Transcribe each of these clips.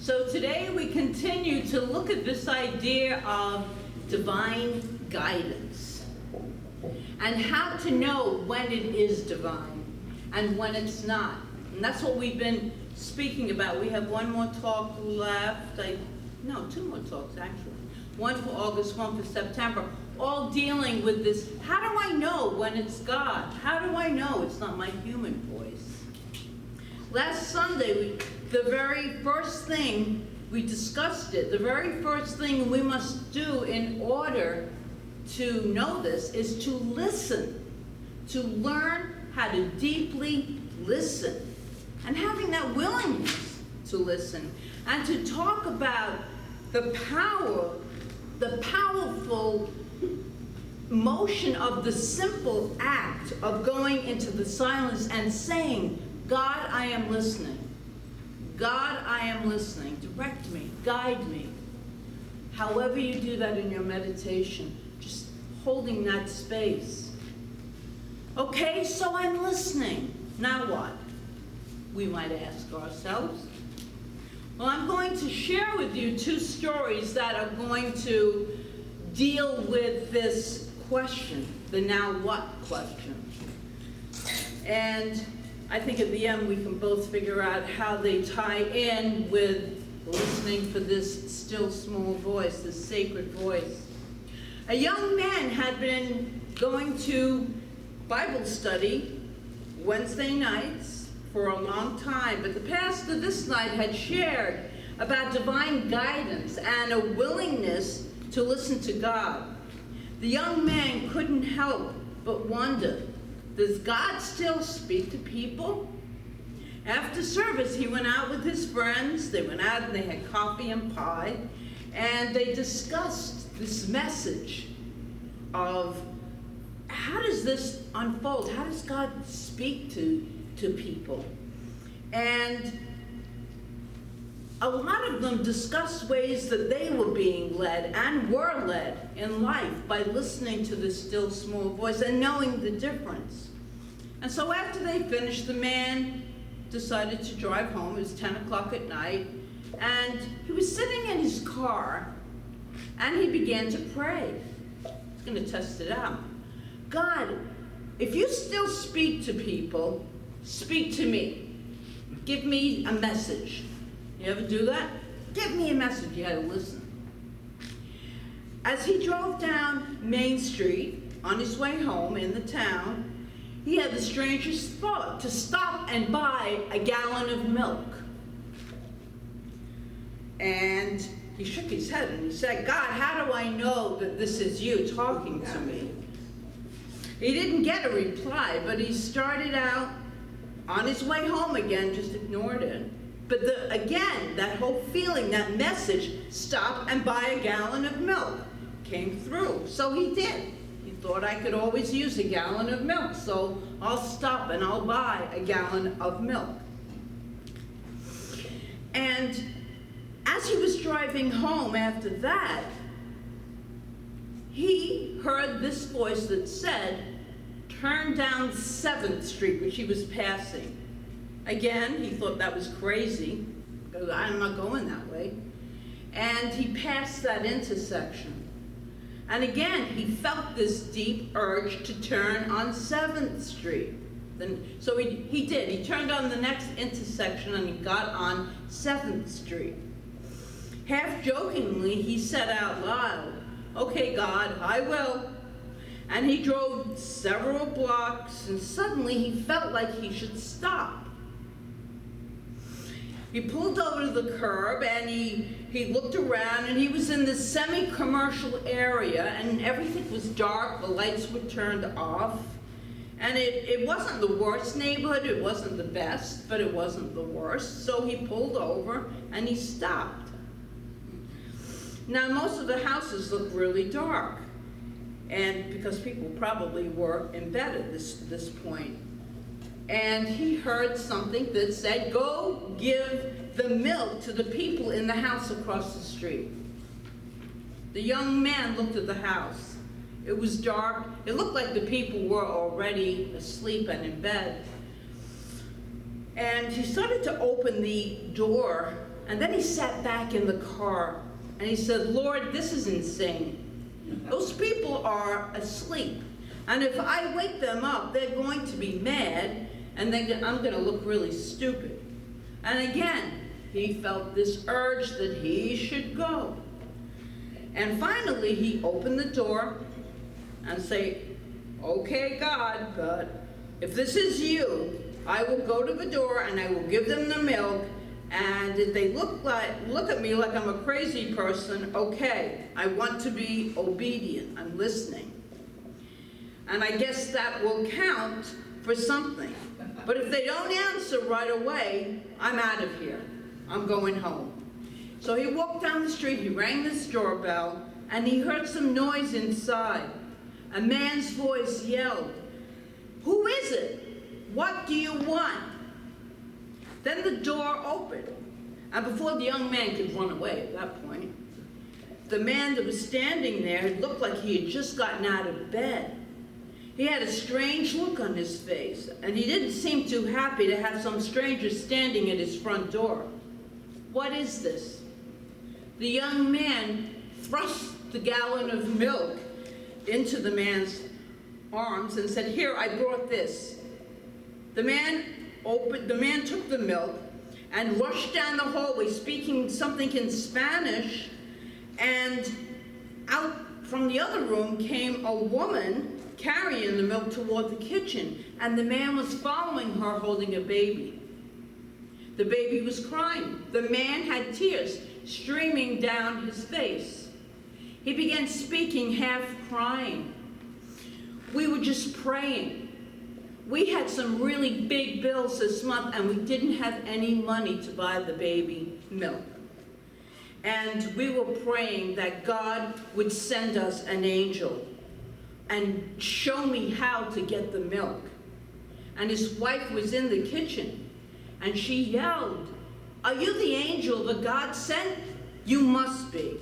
So today we continue to look at this idea of divine guidance and how to know when it is divine and when it's not. And that's what we've been speaking about. We have one more talk left. Two more talks actually. One for August, one for September, all dealing with this. How do I know when it's God? How do I know it's not my human voice? Last Sunday, the very first thing we discussed it, the very first thing we must do in order to know this is to listen, to learn how to deeply listen, and having that willingness to listen, and to talk about the powerful motion of the simple act of going into the silence and saying, God, I am listening. God, I am listening. Direct me, guide me. However you do that in your meditation, just holding that space. Okay, so I'm listening. Now what? We might ask ourselves. Well, I'm going to share with you two stories that are going to deal with this question, the now what question. And I think at the end we can both figure out how they tie in with listening for this still small voice, this sacred voice. A young man had been going to Bible study Wednesday nights for a long time, but the pastor this night had shared about divine guidance and a willingness to listen to God. The young man couldn't help but wonder, does God still speak to people? After service, he went out with his friends. They went out and they had coffee and pie, and they discussed this message of how does this unfold? How does God speak to people? And a lot of them discussed ways that they were being led and were led in life by listening to this still small voice and knowing the difference. And so after they finished, the man decided to drive home. It was 10 o'clock at night, and he was sitting in his car, and he began to pray. He's going to test it out. God, if you still speak to people, speak to me. Give me a message. You ever do that? Give me a message. You gotta listen. As he drove down Main Street on his way home in the town, he had the strangest thought to stop and buy a gallon of milk. And he shook his head and he said, God, how do I know that this is you talking to me? He didn't get a reply, but he started out on his way home again, just ignored it. But again, that whole feeling, that message, stop and buy a gallon of milk, came through. So he did. He thought I could always use a gallon of milk, so I'll stop and I'll buy a gallon of milk. And as he was driving home after that, he heard this voice that said, turn down 7th Street, which he was passing. Again, he thought that was crazy, because I'm not going that way. And he passed that intersection. And again, he felt this deep urge to turn on 7th Street. So he did. He turned on the next intersection and he got on 7th Street. Half jokingly, he said out loud, okay, God, I will. And he drove several blocks, and suddenly he felt like he should stop. He pulled over to the curb, and he looked around, and he was in this semi-commercial area, and everything was dark, the lights were turned off. And it wasn't the worst neighborhood, it wasn't the best, but it wasn't the worst. So he pulled over, and he stopped. Now, most of the houses looked really dark, and because people probably were in bed at this point. And he heard something that said, go give the milk to the people in the house across the street. The young man looked at the house. It was dark. It looked like the people were already asleep and in bed. And he started to open the door And then he sat back in the car and he said, Lord, this is insane. Those people are asleep. And if I wake them up, they're going to be mad and then I'm going to look really stupid. And again, he felt this urge that he should go. And finally, he opened the door and say, okay, God, but if this is you, I will go to the door and I will give them the milk. And if they look at me like I'm a crazy person, okay, I want to be obedient. I'm listening. And I guess that will count for something. But if they don't answer right away, I'm out of here. I'm going home. So he walked down the street, he rang this doorbell, and he heard some noise inside. A man's voice yelled, "Who is it? What do you want?" Then the door opened, and before the young man could run away at that point, the man that was standing there looked like he had just gotten out of bed. He had a strange look on his face, and he didn't seem too happy to have some stranger standing at his front door. "What is this?" The young man thrust the gallon of milk into the man's arms and said, "Here, I brought this." The man took the milk and rushed down the hallway speaking something in Spanish, and out from the other room came a woman carrying the milk toward the kitchen, and the man was following her holding a baby. The baby was crying. The man had tears streaming down his face. He began speaking, half crying. "We were just praying. We had some really big bills this month and we didn't have any money to buy the baby milk. And we were praying that God would send us an angel and show me how to get the milk." And his wife was in the kitchen and she yelled, "Are you the angel that God sent? You must be."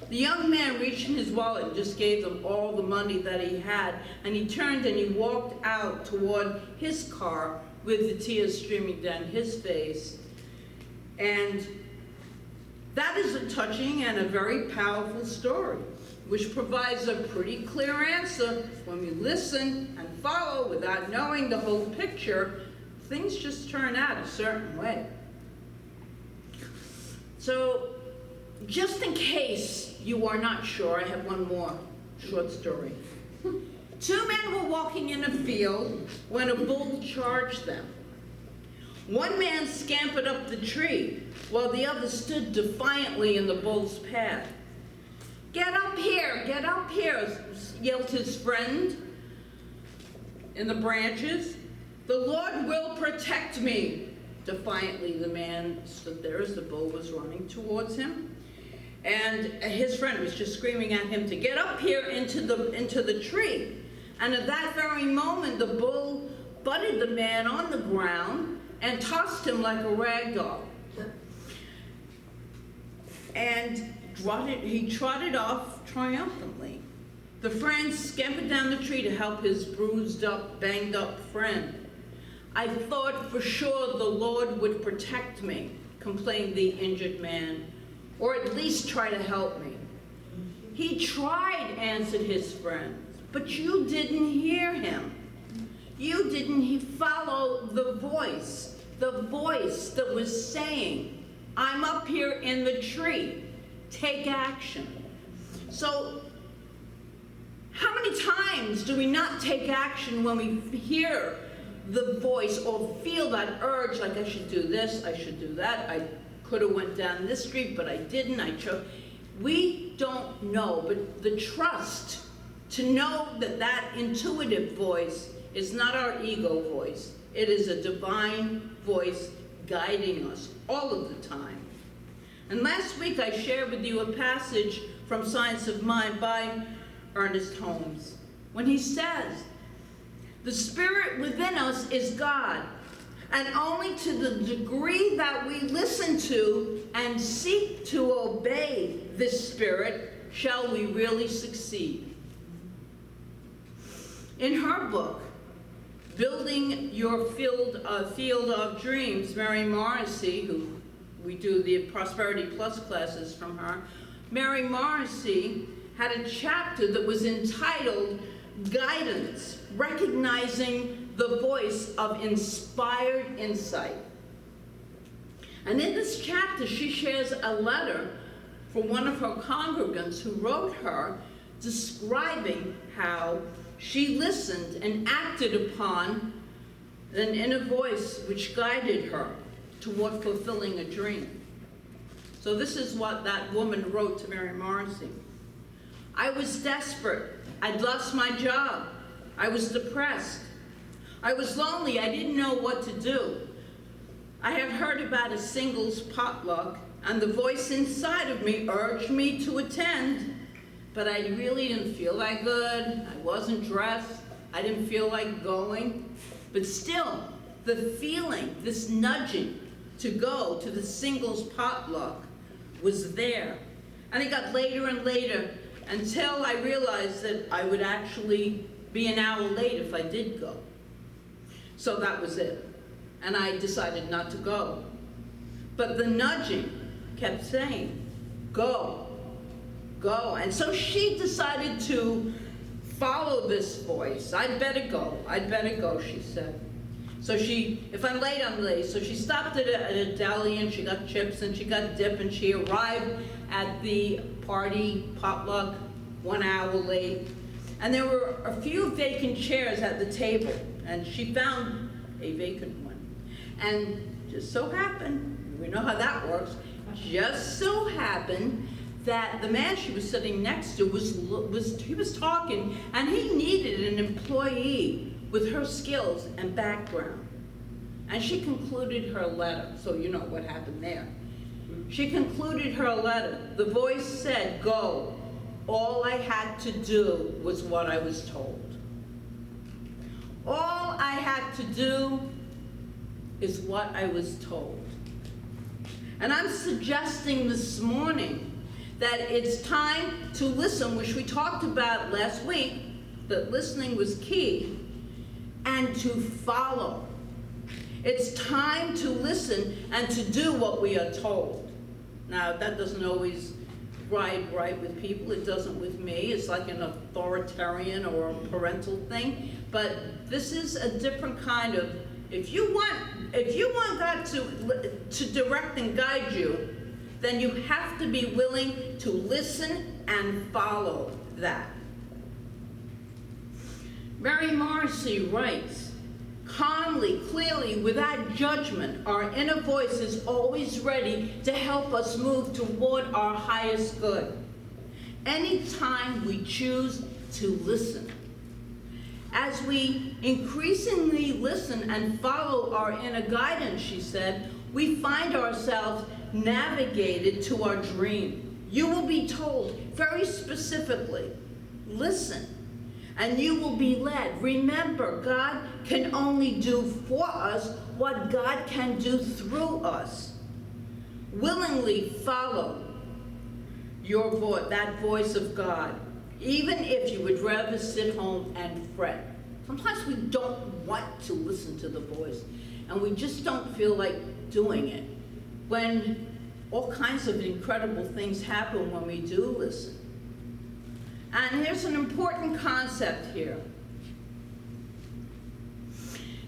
The young man reached in his wallet and just gave them all the money that he had, and he turned and he walked out toward his car with the tears streaming down his face. And that is a touching and a very powerful story, which provides a pretty clear answer. When we listen and follow without knowing the whole picture, things just turn out a certain way. So, just in case you are not sure, I have one more short story. Two men were walking in a field when a bull charged them. One man scampered up the tree, while the other stood defiantly in the bull's path. Get up here, yelled his friend in the branches. "The Lord will protect me." Defiantly, the man stood there as the bull was running towards him. And his friend was just screaming at him to get up here into the tree. And at that very moment, the bull butted the man on the ground and tossed him like a rag doll. And he trotted off triumphantly. The friend scampered down the tree to help his bruised up, banged up friend. "I thought for sure the Lord would protect me," complained the injured man, "or at least try to help me." "He tried," answered his friend, "but you didn't hear him. You didn't follow the voice that was saying, 'I'm up here in the tree, take action.'" So, how many times do we not take action when we hear the voice or feel that urge, like I should do this, I should do that, I could have went down this street, but I didn't, I chose. We don't know, but the trust to know that that intuitive voice is not our ego voice. It is a divine voice guiding us all of the time. And last week I shared with you a passage from Science of Mind by Ernest Holmes, when he says, "The spirit within us is God, and only to the degree that we listen to and seek to obey this spirit shall we really succeed." In her book, Building Your Field of Dreams, Mary Morrissey, who we do the Prosperity Plus classes from her, Mary Morrissey had a chapter that was entitled Guidance, Recognizing the Voice of Inspired Insight. And in this chapter, she shares a letter from one of her congregants who wrote her describing how she listened and acted upon an inner voice which guided her toward fulfilling a dream. So this is what that woman wrote to Mary Morrissey. I was desperate. I'd lost my job. I was depressed. I was lonely. I didn't know what to do. I had heard about a singles potluck, and the voice inside of me urged me to attend, but I really didn't feel that good. I wasn't dressed. I didn't feel like going. But still, the feeling, this nudging to go to the singles potluck was there. And it got later and later until I realized that I would actually be an hour late if I did go. So that was it. And I decided not to go. But the nudging kept saying, go, go. And so she decided to follow this voice. I'd better go, she said. So if I'm late, I'm late. So she stopped at a deli and she got chips and she got dip and she arrived at the party potluck 1 hour late. And there were a few vacant chairs at the table and she found a vacant one. And just so happened, we know how that works, just so happened that the man she was sitting next to was talking, and he needed an employee with her skills and background. And she concluded her letter, so you know what happened there. She concluded her letter. The voice said, go. All I had to do was what I was told. All I had to do is what I was told. And I'm suggesting this morning that it's time to listen, which we talked about last week, that listening was key, and to follow. It's time to listen and to do what we are told. Now, that doesn't always ride right with people. It doesn't with me. It's like an authoritarian or a parental thing. But this is a different kind of, if you want God to direct and guide you, then you have to be willing to listen and follow that. Mary Morrissey writes, calmly, clearly, without judgment, our inner voice is always ready to help us move toward our highest good. Anytime we choose to listen. As we increasingly listen and follow our inner guidance, she said, we find ourselves navigated to our dream. You will be told very specifically, listen, and you will be led. Remember, God can only do for us what God can do through us. Willingly follow your voice, that voice of God, even if you would rather sit home and fret. Sometimes we don't want to listen to the voice, and we just don't feel like doing it. When all kinds of incredible things happen when we do listen. And there's an important concept here.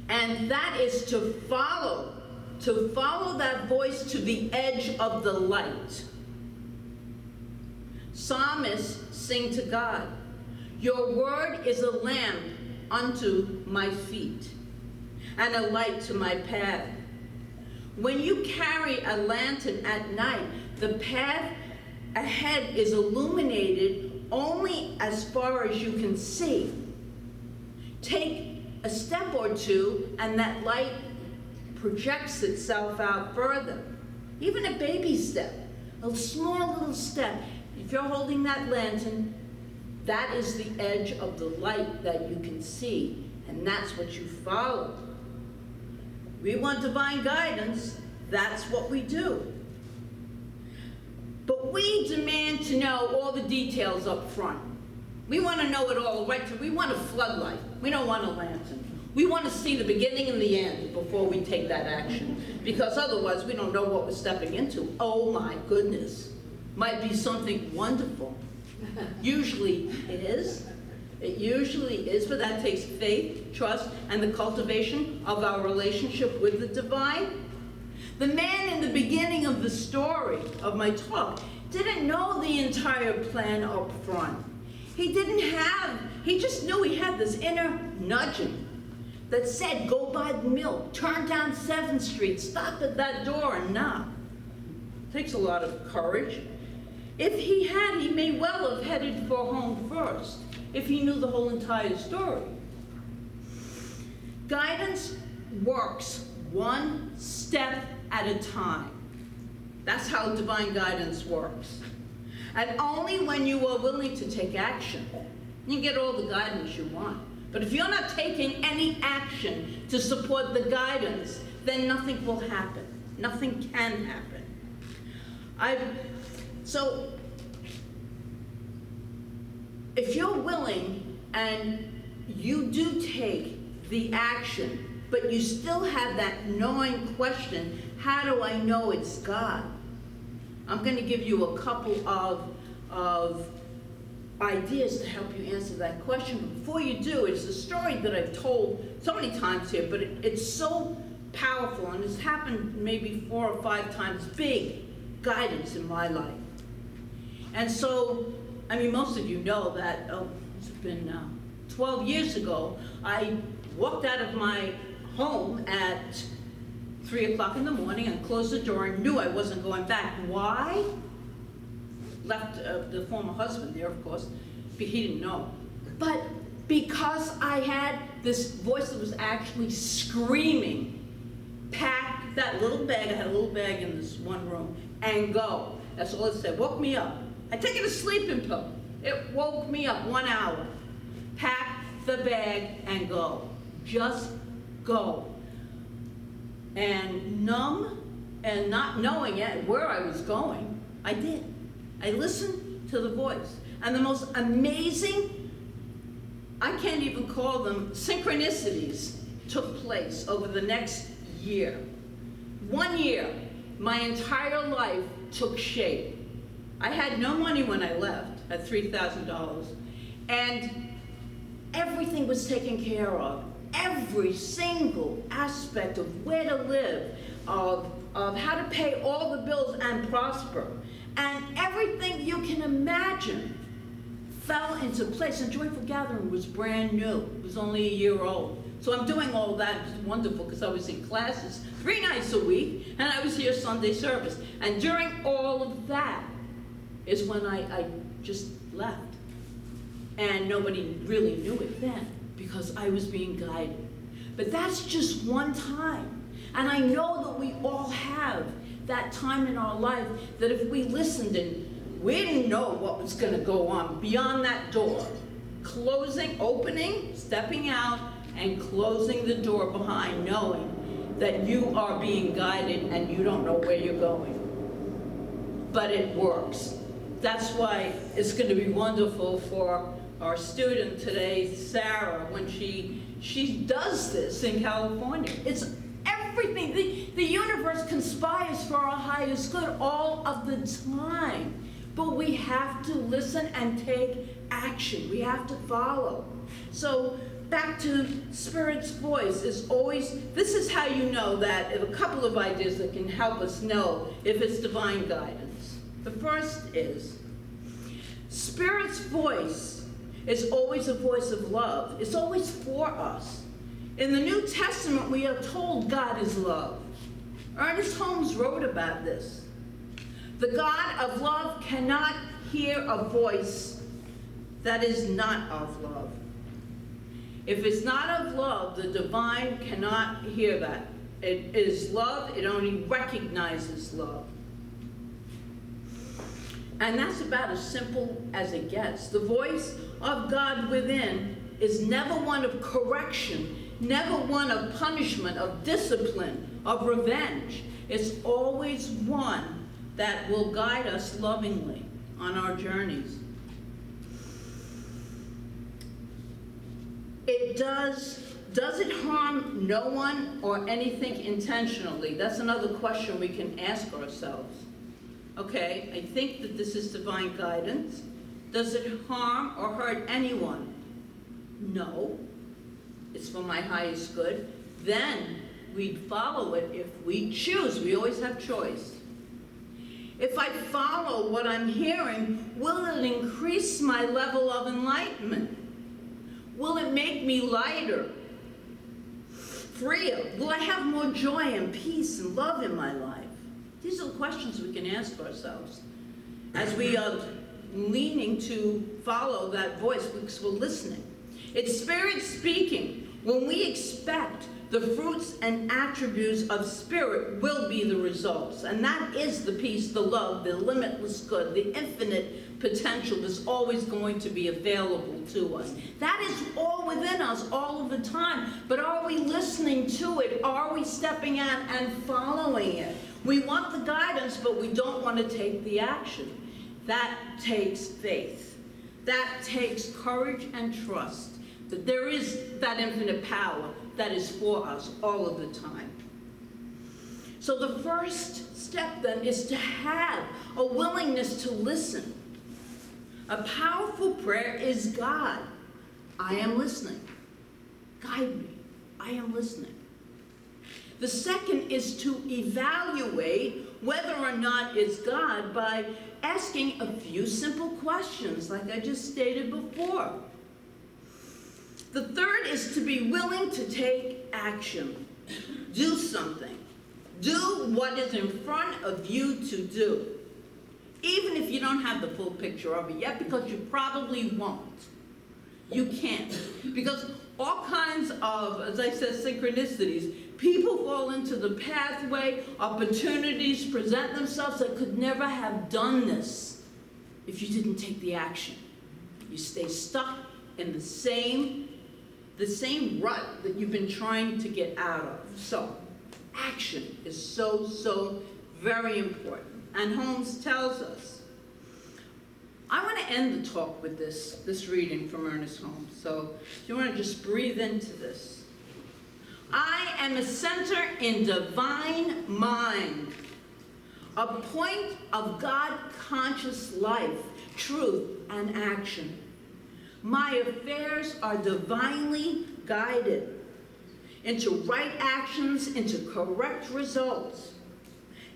And that is to follow that voice to the edge of the light. Psalmists sing to God, your word is a lamp unto my feet and a light to my path. When you carry a lantern at night, the path ahead is illuminated only as far as you can see. Take a step or two and that light projects itself out further. Even a baby step, a small little step. If you're holding that lantern, that is the edge of the light that you can see, and that's what you follow. We want divine guidance, that's what we do. But we demand to know all the details up front. We want to know it all, right? We want a floodlight. We don't want a lantern. We want to see the beginning and the end before we take that action, because otherwise we don't know what we're stepping into. Oh my goodness, might be something wonderful. Usually it is. It usually is, but that takes faith, trust, and the cultivation of our relationship with the divine. The man in the beginning of the story of my talk didn't know the entire plan up front. He just knew he had this inner nudging that said, go buy the milk, turn down 7th Street, stop at that door and knock. Takes a lot of courage. If he had, he may well have headed for home first, if he knew the whole entire story. Guidance works one step at a time. That's how divine guidance works. And only when you are willing to take action, you get all the guidance you want. But if you're not taking any action to support the guidance, then nothing will happen. Nothing can happen. So, if you're willing and you do take the action, but you still have that knowing question, how do I know it's God? I'm going to give you a couple of ideas to help you answer that question. But before you do, it's a story that I've told so many times here, but it's so powerful, and it's happened maybe 4 or 5 times, big guidance in my life. And so, I mean, most of you know that, it's been 12 years ago, I walked out of my home at 3 o'clock in the morning and closed the door and knew I wasn't going back. Why? Left the former husband there, of course, but he didn't know. But because I had this voice that was actually screaming, pack that little bag, I had a little bag in this one room, and go. That's all it said. Woke me up. I'd taken a sleeping pill. It woke me up 1 hour. Pack the bag and go. Just go. And numb and not knowing yet where I was going, I did. I listened to the voice. And the most amazing, I can't even call them synchronicities, took place over the next year. 1 year, my entire life took shape. I had no money when I left, at $3,000, and everything was taken care of. Every single aspect of where to live, of how to pay all the bills and prosper, and everything you can imagine fell into place. And Joyful Gathering was brand new. It was only a year old. So I'm doing all that. It was wonderful because I was in classes 3 nights a week, and I was here Sunday service. And during all of that is when I just left. And nobody really knew it then because I was being guided. But that's just one time. And I know that we all have that time in our life that if we listened and we didn't know what was going to go on beyond that door, closing, opening, stepping out, and closing the door behind, knowing that you are being guided and you don't know where you're going. But it works. That's why it's going to be wonderful for our student today, Sarah, when she does this in California. It's everything. The universe conspires for our highest good all of the time. But we have to listen and take action. We have to follow. So back to Spirit's voice is always, this is how you know that, a couple of ideas that can help us know if it's divine guidance. The first is, Spirit's voice is always a voice of love. It's always for us. In the New Testament, we are told God is love. Ernest Holmes wrote about this. The God of love cannot hear a voice that is not of love. If it's not of love, the divine cannot hear that. It is love, it only recognizes love. And that's about as simple as it gets. The voice of God within is never one of correction, never one of punishment, of discipline, of revenge. It's always one that will guide us lovingly on our journeys. It does Does it harm no one or anything intentionally? That's another question we can ask ourselves. Okay, I think that this is divine guidance. Does it harm or hurt anyone? No. It's for my highest good. Then we'd follow it if we choose. We always have choice. If I follow what I'm hearing, will it increase my level of enlightenment? Will it make me lighter, freer? Will I have more joy and peace and love in my life? These are the questions we can ask ourselves as we are leaning to follow that voice because we're listening. It's Spirit speaking. When we expect, the fruits and attributes of Spirit will be the results. And that is the peace, the love, the limitless good, the infinite potential is always going to be available to us. That is all within us all of the time. But are we listening to it? Are we stepping out and following it? We want the guidance, but we don't want to take the action. That takes faith. That takes courage and trust that there is that infinite power that is for us all of the time. So the first step then is to have a willingness to listen. A powerful prayer is, God, I am listening. Guide me. I am listening. The second is to evaluate whether or not it's God by asking a few simple questions, like I just stated before. The third is to be willing to take action. Do something. Do what is in front of you to do. Even if you don't have the full picture of it yet, because you probably won't. You can't. Because all kinds of, as I said, synchronicities, people fall into the pathway, opportunities present themselves that could never have done this if you didn't take the action. You stay stuck in the same rut that you've been trying to get out of. So, action is so very important. And Holmes tells us, I want to end the talk with this reading from Ernest Holmes. So, you want to just breathe into this. I am a center in divine mind, a point of God-conscious life, truth, and action. My affairs are divinely guided into right actions, into correct results.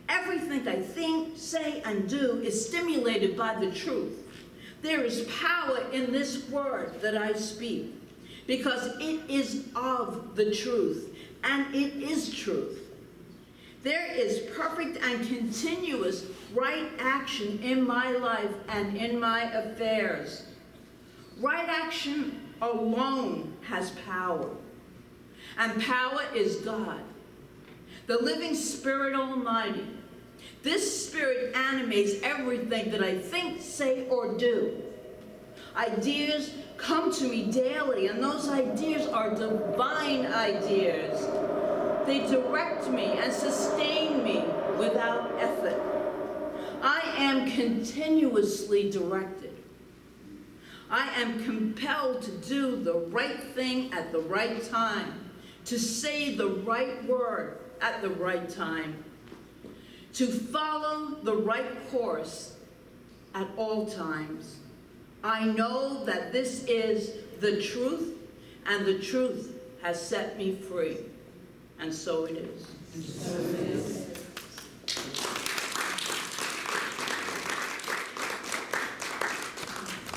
Everything I think, say, and do is stimulated by the truth. There is power in this word that I speak because it is of the truth, and it is truth. There is perfect and continuous right action in my life and in my affairs. Right action alone has power, and power is God, the living Spirit Almighty. This Spirit animates everything that I think, say, or do. Ideas come to me daily, and those ideas are divine ideas. They direct me and sustain me without effort. I am continuously directed. I am compelled to do the right thing at the right time, to say the right word at the right time, to follow the right course at all times. I know that this is the truth, and the truth has set me free. And so it is.